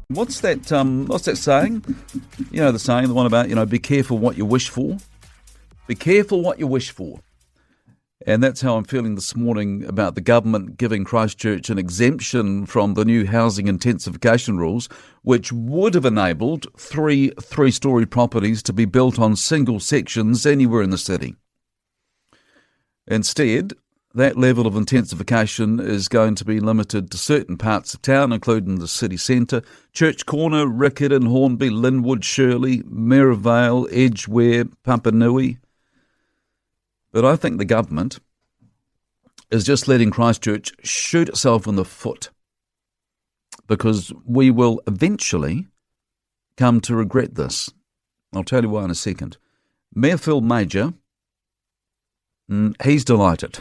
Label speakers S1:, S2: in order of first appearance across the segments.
S1: What's that saying? You know the saying, the one about, be careful what you wish for. Be careful what you wish for. And that's how I'm feeling this morning about the government giving Christchurch an exemption from the new housing intensification rules, which would have enabled three-storey properties to be built on single sections anywhere in the city. Instead, that level of intensification is going to be limited to certain parts of town, including the city centre, Church Corner, Riccarton, Hornby, Linwood, Shirley, Merivale, Edgware, Papanui. But I think the government is just letting Christchurch shoot itself in the foot, because we will eventually come to regret this. I'll tell you why in a second. Mayor Phil Major, he's delighted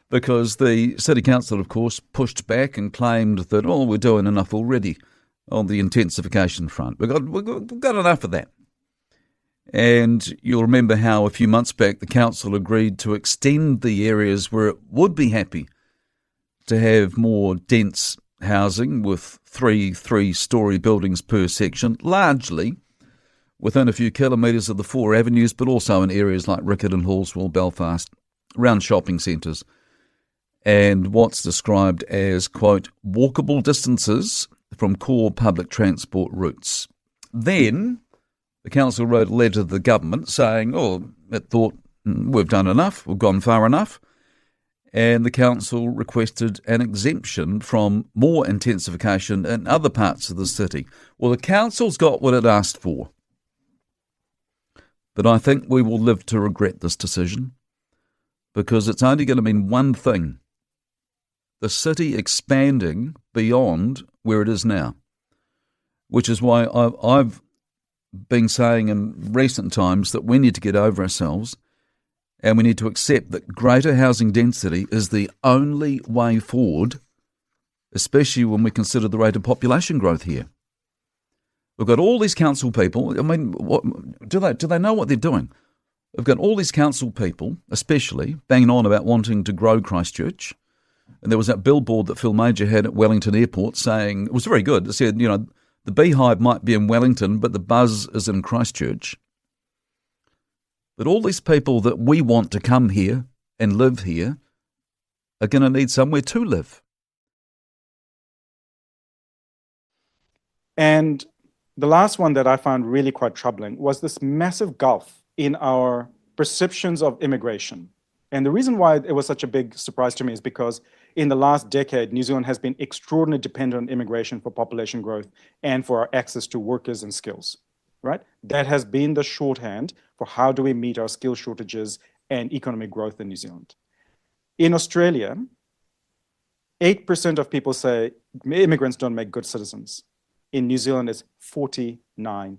S1: because the City Council, of course, pushed back and claimed that, we're doing enough already on the intensification front. We've got enough of that. And you'll remember how a few months back the council agreed to extend the areas where it would be happy to have more dense housing with three-storey buildings per section, largely within a few kilometres of the four avenues, but also in areas like Riccarton, Hallswell, Belfast, around shopping centres, and what's described as, quote, walkable distances from core public transport routes. Then the council wrote a letter to the government saying, it thought we've done enough, we've gone far enough, and the council requested an exemption from more intensification in other parts of the city. Well, the council's got what it asked for, but I think we will live to regret this decision, because it's only going to mean one thing: the city expanding beyond where it is now, which is why I've been saying in recent times that we need to get over ourselves and we need to accept that greater housing density is the only way forward, especially when we consider the rate of population growth here. We've got all these council people. I mean, do they know what they're doing? We've got all these council people, especially, banging on about wanting to grow Christchurch. And there was that billboard that Phil Major had at Wellington Airport saying, it was very good. It said, the beehive might be in Wellington, but the buzz is in Christchurch. But all these people that we want to come here and live here are going to need somewhere to live.
S2: And the last one that I found really quite troubling was this massive gulf in our perceptions of immigration. And the reason why it was such a big surprise to me is because in the last decade, New Zealand has been extraordinarily dependent on immigration for population growth and for our access to workers and skills, right? That has been the shorthand for how do we meet our skill shortages and economic growth in New Zealand. In Australia, 8% of people say immigrants don't make good citizens. In New Zealand, it's 49%.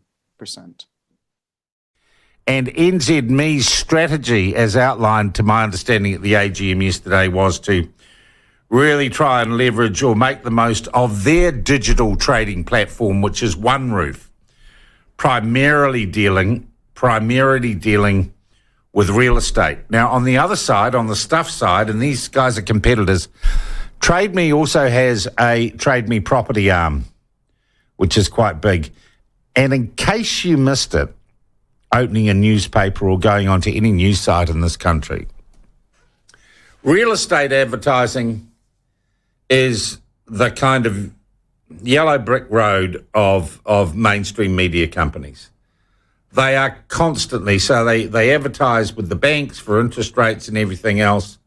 S3: And NZME's strategy, as outlined to my understanding at the AGM yesterday, was to really try and leverage or make the most of their digital trading platform, which is One Roof, primarily dealing with real estate. Now, on the other side, on the stuff side, and these guys are competitors, Trade Me also has a Trade Me property arm, which is quite big. And in case you missed it, opening a newspaper or going onto any news site in this country, real estate advertising is the kind of yellow brick road of mainstream media companies. They are constantly, so they advertise with the banks for interest rates and everything else.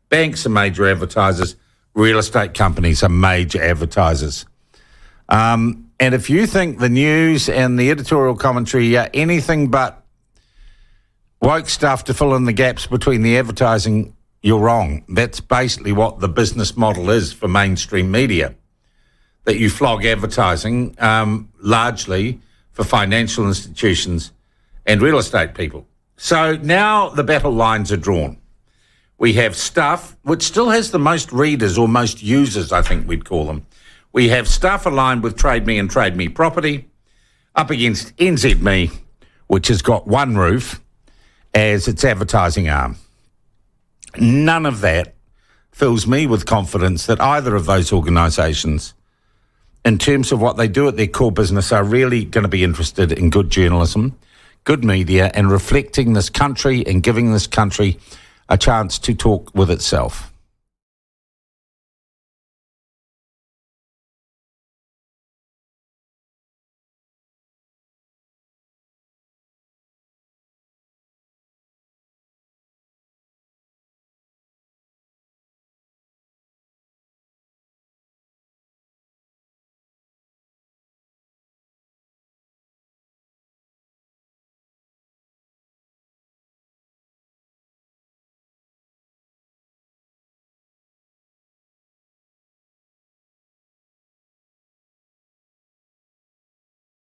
S3: Banks are major advertisers. Real estate companies are major advertisers. And if you think the news and the editorial commentary are anything but woke stuff to fill in the gaps between the advertising, you're wrong. That's basically what the business model is for mainstream media, that you flog advertising largely for financial institutions and real estate people. So now the battle lines are drawn. We have Stuff, which still has the most readers or most users, I think we'd call them. We have Stuff aligned with Trade Me and Trade Me Property up against NZME, which has got One Roof as its advertising arm. None of that fills me with confidence that either of those organisations in terms of what they do at their core business, are really going to be interested in good journalism, good media, and reflecting this country and giving this country a chance to talk with itself.